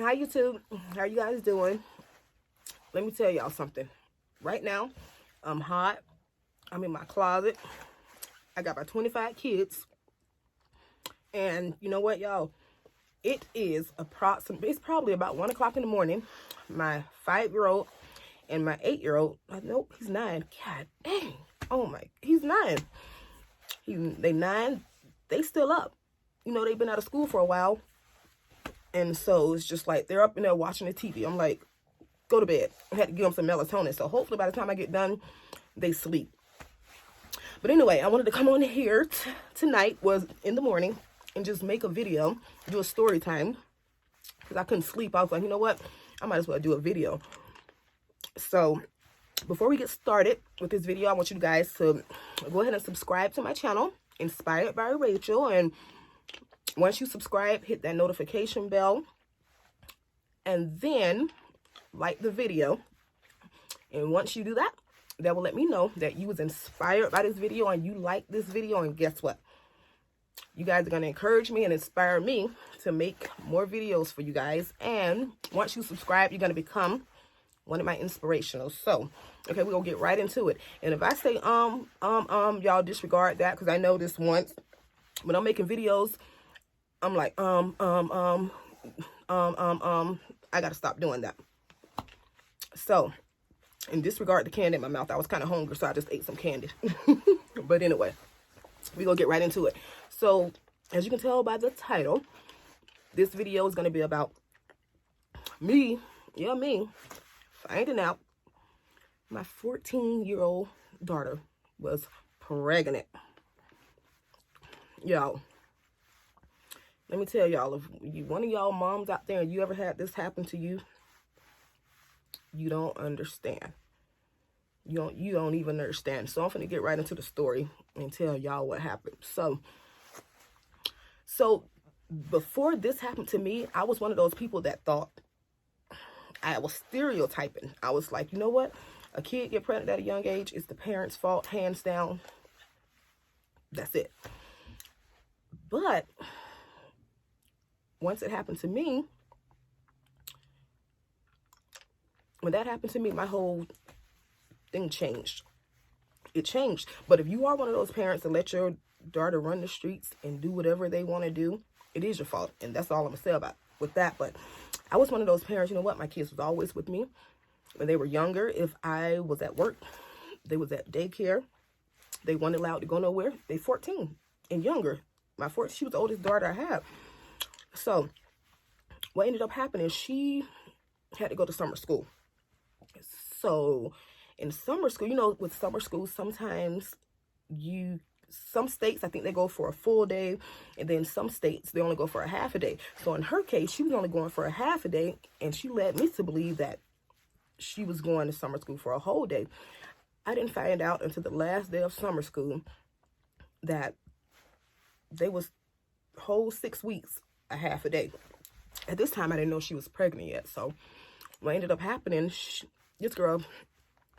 Hi YouTube, how you guys doing? Let me tell y'all something. Right now, I'm hot. I'm in my closet. I got my 25 kids. And you know what, y'all? It's probably about 1 o'clock in the morning. My 5-year-old and my 8-year-old, nope, he's 9. God dang. Oh my, he's 9. They 9, they still up. You know, they've been out of school for a while. And so it's just like they're up in there watching the TV. I'm like, go to bed. I had to give them some melatonin. So hopefully by the time I get done, they sleep. But anyway, I wanted to come on here tonight, was in the morning, and just make a video, do a story time. Because I couldn't sleep. I was like, you know what? I might as well do a video. So before we get started with this video, I want you guys to go ahead and subscribe to my channel, Inspired by Rachel. And once you subscribe, hit that notification bell. And then like the video. And once you do that, that will let me know that you was inspired by this video and you like this video. And guess what? You guys are going to encourage me and inspire me to make more videos for you guys. And once you subscribe, you're going to become one of my inspirationals. So, okay, we're going to get right into it. And if I say, y'all disregard that, because I know this once, when I'm making videos, I'm like, I got to stop doing that. So, and disregard the candy in my mouth. I was kind of hungry, so I just ate some candy. But anyway, we're going to get right into it. So, as you can tell by the title, this video is going to be about me, finding out my 14-year-old daughter was pregnant. Y'all, let me tell y'all, if one of y'all moms out there and you ever had this happen to you, you don't understand. You don't even understand. So I'm going to get right into the story and tell y'all what happened. So before this happened to me, I was one of those people that thought I was stereotyping. I was like, you know what? A kid get pregnant at a young age, it's the parents' fault, hands down. That's it. But once it happened to me, when that happened to me, my whole thing changed. It changed. But if you are one of those parents that let your daughter run the streets and do whatever they want to do, it is your fault. And that's all I'm going to say about with that. But I was one of those parents, you know what? My kids was always with me when they were younger. If I was at work, they was at daycare. They weren't allowed to go nowhere. They 14 and younger. She was the oldest daughter I have. So what ended up happening, she had to go to summer school. So in summer school, you know, with summer school, sometimes some states, I think they go for a full day, and then some states, they only go for a half a day. So in her case, she was only going for a half a day, and she led me to believe that she was going to summer school for a whole day. I didn't find out until the last day of summer school that they was whole 6 weeks, a half a day. At this time, I didn't know she was pregnant yet. So what ended up happening, this girl,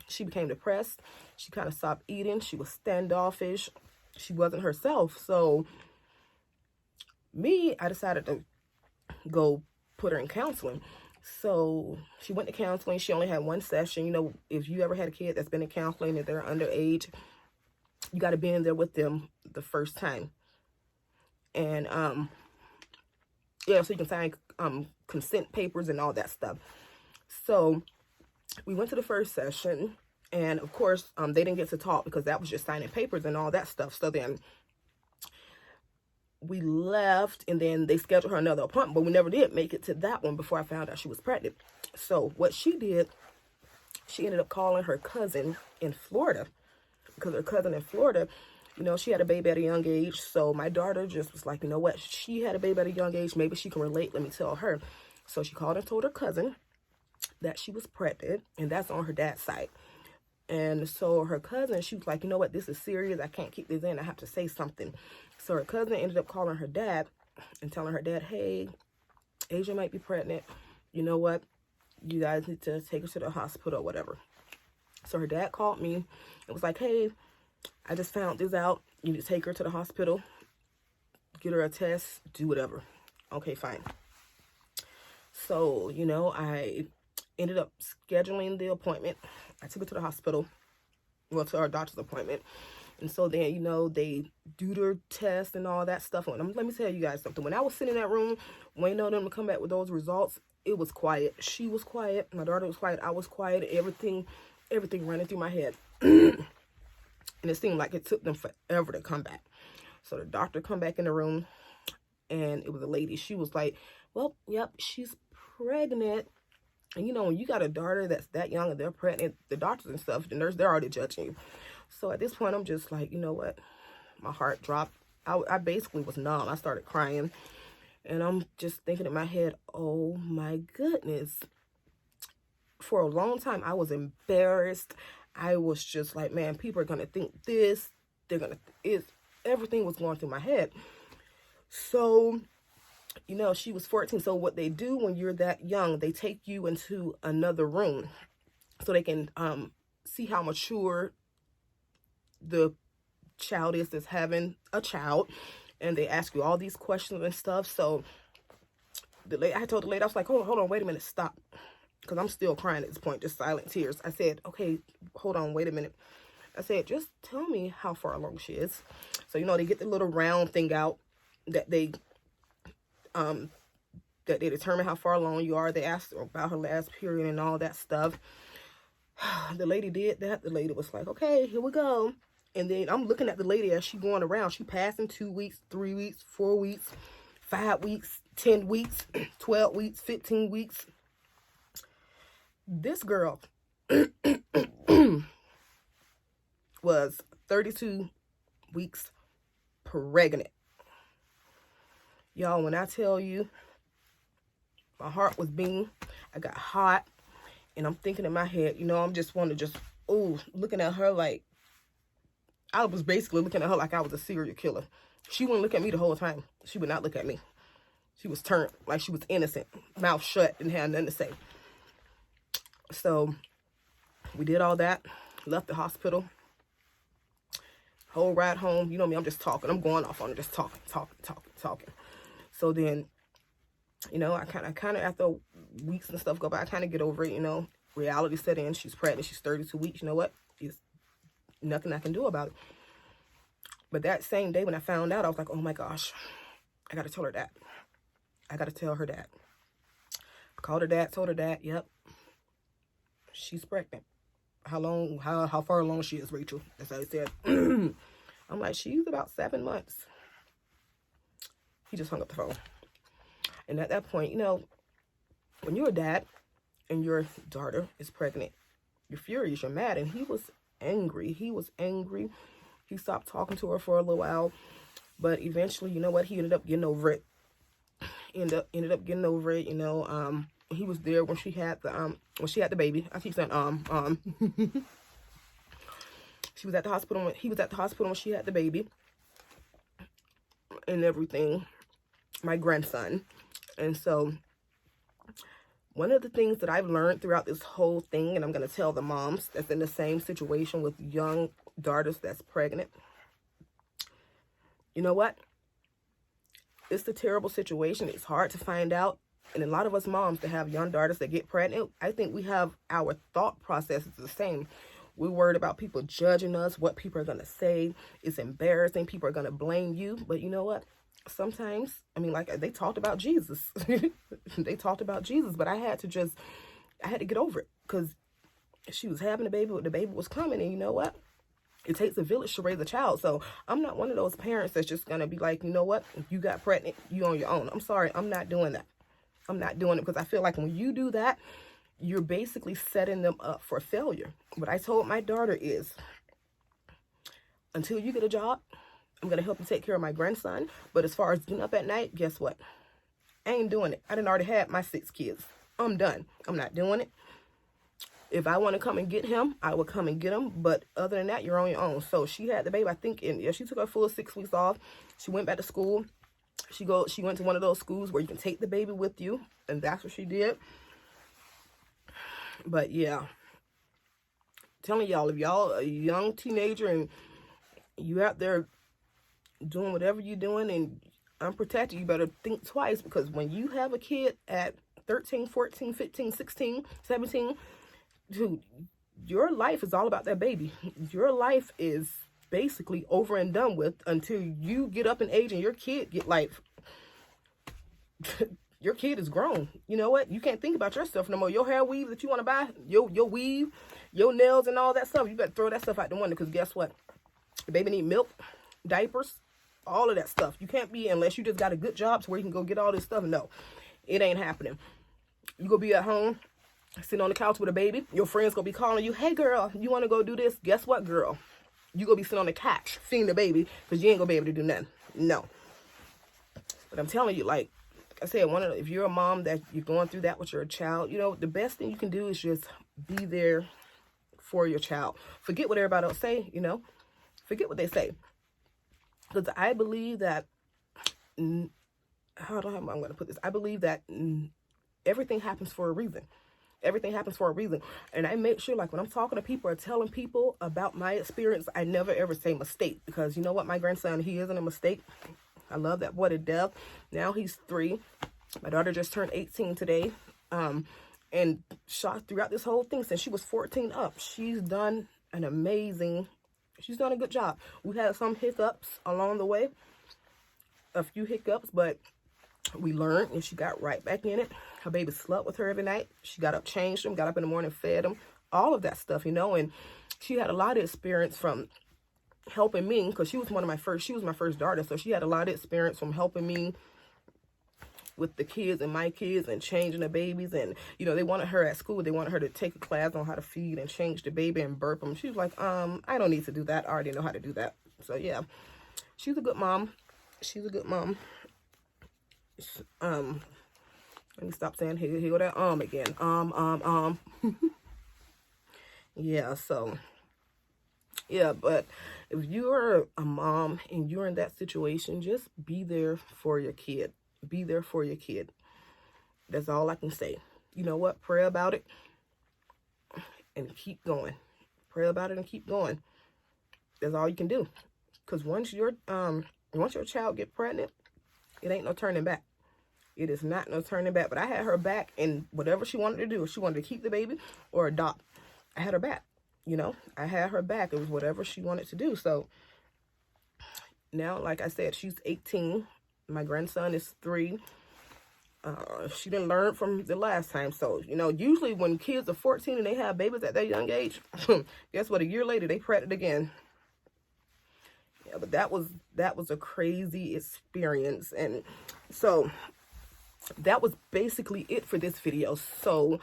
she became depressed. She kind of stopped eating. She was standoffish. She wasn't herself. So I decided to go put her in counseling. So she went to counseling. She only had one session. You know, if you ever had a kid that's been in counseling and they're underage, you got to be in there with them the first time. And, yeah, so you can sign consent papers and all that stuff. So we went to the first session, and of course, they didn't get to talk because that was just signing papers and all that stuff. So then we left, and then they scheduled her another appointment, but we never did make it to that one before I found out she was pregnant. So what she did, she ended up calling her cousin in Florida, because her cousin in Florida, you know, she had a baby at a young age. So my daughter just was like, you know what? She had a baby at a young age. Maybe she can relate. Let me tell her. So she called and told her cousin that she was pregnant, and that's on her dad's side. And so her cousin, she was like, you know what? This is serious. I can't keep this in. I have to say something. So her cousin ended up calling her dad and telling her dad, hey, Asia might be pregnant. You know what? You guys need to take her to the hospital or whatever. So her dad called me and was like, hey, I just found this out. You need to take her to the hospital, get her a test, do whatever. Okay, fine. So, you know, I ended up scheduling the appointment. I took her to the hospital, well, to our doctor's appointment. And so then, you know, they do their test and all that stuff. And let me tell you guys something. When I was sitting in that room, waiting on them to come back with those results, it was quiet. She was quiet. My daughter was quiet. I was quiet. Everything running through my head. And it seemed like it took them forever to come back. So the doctor come back in the room, and it was a lady. She was like, well, yep, she's pregnant. And, you know, when you got a daughter that's that young and they're pregnant, the doctors and stuff, the nurse, they're already judging you. So at this point, I'm just like, you know what? My heart dropped. I basically was numb. I started crying. And I'm just thinking in my head, oh my goodness. For a long time, I was embarrassed. I was just like, man, people are going to think this. Everything was going through my head. So, you know, she was 14. So what they do when you're that young, they take you into another room so they can see how mature the child is that's having a child. And they ask you all these questions and stuff. So I told the lady, I was like, hold on, wait a minute, stop. Because I'm still crying at this point, just silent tears. I said, okay, hold on, wait a minute. I said, just tell me how far along she is. So, you know, they get the little round thing out that they determine how far along you are. They asked her about her last period and all that stuff. The lady did that. The lady was like, okay, here we go. And then I'm looking at the lady as she going around. She passing 2 weeks, 3 weeks, 4 weeks, 5 weeks, 10 weeks, 12 weeks, 15 weeks. This girl was 32 weeks pregnant. Y'all, when I tell you, my heart was beating. I got hot. And I'm thinking in my head, you know, I'm just looking at her like, I was basically looking at her like I was a serial killer. She wouldn't look at me the whole time. She would not look at me. She was turned like she was innocent. Mouth shut, didn't have nothing to say. So we did all that. Left the hospital. Whole ride home. You know me, I'm just talking. I'm going off on her, just talking. So then, you know, I kind of after weeks and stuff go by, I kind of get over it, you know. Reality set in. She's pregnant. She's 32 weeks. You know what? There's nothing I can do about it. But that same day when I found out, I was like, oh my gosh, I got to tell her that. I got to tell her that. I called her dad, told her dad, yep, she's pregnant. How far along she is, Rachel? That's how I said. I'm like, she's about 7 months. He just hung up the phone. And at that point, you know, when you're a dad and your daughter is pregnant, you're furious, you're mad. And he was angry. He stopped talking to her for a little while. But eventually, you know what? He ended up getting over it. Ended up getting over it, you know. He was there when she had the baby. I keep saying She was at the hospital he was at the hospital when she had the baby and everything. My grandson. And so one of the things that I've learned throughout this whole thing, and I'm going to tell the moms that's in the same situation with young daughters that's pregnant. You know what? It's a terrible situation. It's hard to find out. And a lot of us moms that have young daughters that get pregnant, I think we have our thought processes the same. We're worried about people judging us, what people are going to say. It's embarrassing. People are going to blame you. But you know what? Sometimes, I mean, like they talked about Jesus. They talked about Jesus, but I had to get over it because she was having a baby, the baby was coming, and you know what? It takes a village to raise a child. So I'm not one of those parents that's just going to be like, you know what? If you got pregnant, you on your own. I'm sorry. I'm not doing that. I'm not doing it because I feel like when you do that, you're basically setting them up for failure. What I told my daughter is, until you get a job, I'm going to help you take care of my grandson. But as far as getting up at night, guess what? I ain't doing it. I done already had my 6 kids. I'm done. I'm not doing it. If I want to come and get him, I will come and get him. But other than that, you're on your own. So she had the baby, I think, she took her full 6 weeks off. She went back to school. She went to one of those schools where you can take the baby with you. And that's what she did. But yeah. Telling y'all, if y'all a young teenager and you out there doing whatever you're doing and unprotected, you better think twice. Because when you have a kid at 13, 14, 15, 16, 17. Dude, your life is all about that baby. Your life is basically over and done with until you get up in age and your kid get life. Your kid is grown. You know what? You can't think about yourself no more. Your hair weave that you want to buy, your weave, your nails and all that stuff, you better throw that stuff out the window, because guess what? The baby need milk, diapers, all of that stuff. You can't be, unless you just got a good job to where you can go get all this stuff. No, it ain't happening. You gonna be at home, sitting on the couch with a baby. Your friends gonna be calling you, hey girl, you want to go do this? Guess what, girl? You gonna be sitting on the couch feeding the baby, because you ain't gonna be able to do nothing. No. But I'm telling you, like I said, if you're a mom that you're going through that with your child, you know, the best thing you can do is just be there for your child. Forget what everybody else say, you know. Forget what they say. Because I believe that, how am I going to put this? I believe that everything happens for a reason. Everything happens for a reason. And I make sure, like, when I'm talking to people or telling people about my experience, I never ever say mistake. Because you know what? My grandson, he isn't a mistake. I love that boy to death. Now he's 3. My daughter just turned 18 today. And shot throughout this whole thing since she was 14 up. She's done a good job. We had some hiccups along the way. A few hiccups, but we learned and she got right back in it. Her baby slept with her every night. She got up, changed him, got up in the morning, fed him. All of that stuff, you know. And she had a lot of experience from helping me, because she was my first daughter, so she had a lot of experience from helping me with the kids and my kids and changing the babies. And you know, they wanted her at school, they wanted her to take a class on how to feed and change the baby and burp them. She was like, I don't need to do that, I already know how to do that. So yeah, she's a good mom. Let me stop saying here go that again. Yeah, so yeah, but if you're a mom and you're in that situation, just be there for your kid. Be there for your kid. That's all I can say. You know what? Pray about it and keep going. Pray about it and keep going. That's all you can do. Because once your child get pregnant, it ain't no turning back. It is not no turning back. But I had her back in whatever she wanted to do. If she wanted to keep the baby or adopt, I had her back. You know, I had her back. It was whatever she wanted to do. So now, like I said, she's 18. My grandson is 3. She didn't learn from the last time. So, you know, usually when kids are 14 and they have babies at that young age, guess what? A year later, they pregnant again. Yeah, but that was a crazy experience. And so that was basically it for this video. So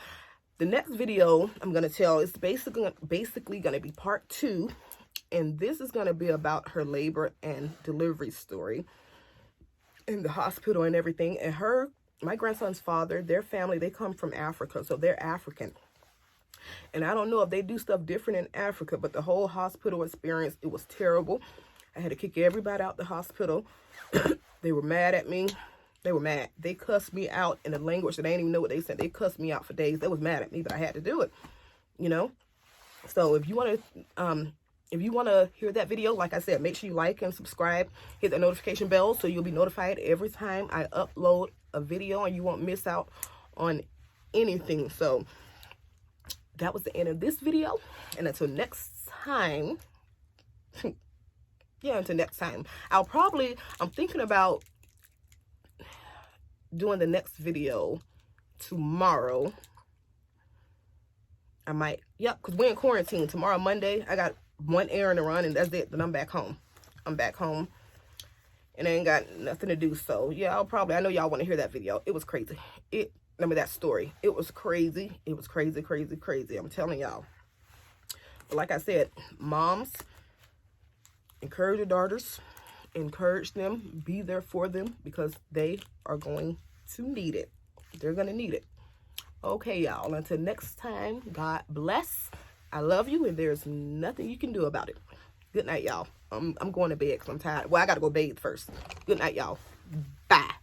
the next video I'm going to tell is basically going to be part 2. And this is going to be about her labor and delivery story in the hospital and everything. And my grandson's father, their family, they come from Africa. So they're African. And I don't know if they do stuff different in Africa, but the whole hospital experience, it was terrible. I had to kick everybody out the hospital. They were mad at me. They were mad. They cussed me out in a language that I didn't even know what they said. They cussed me out for days. They was mad at me, but I had to do it, you know? So if you want to hear that video, like I said, make sure you like and subscribe. Hit the notification bell so you'll be notified every time I upload a video and you won't miss out on anything. So that was the end of this video. And until next time, until next time, I'm thinking about doing the next video tomorrow. I might, because we're in quarantine. Tomorrow, Monday, I got one errand to run, and that's it. Then I'm back home. And I ain't got nothing to do. So, yeah, I know y'all want to hear that video. It was crazy. Remember that story. It was crazy. It was crazy, crazy, crazy. I'm telling y'all. But like I said, moms, encourage your daughters. Encourage them. Be there for them, because they are going to need it. They're going to need it. Okay, y'all. Until next time, God bless. I love you, and there's nothing you can do about it. Good night, y'all. I'm going to bed because I'm tired. Well, I got to go bathe first. Good night, y'all. Bye.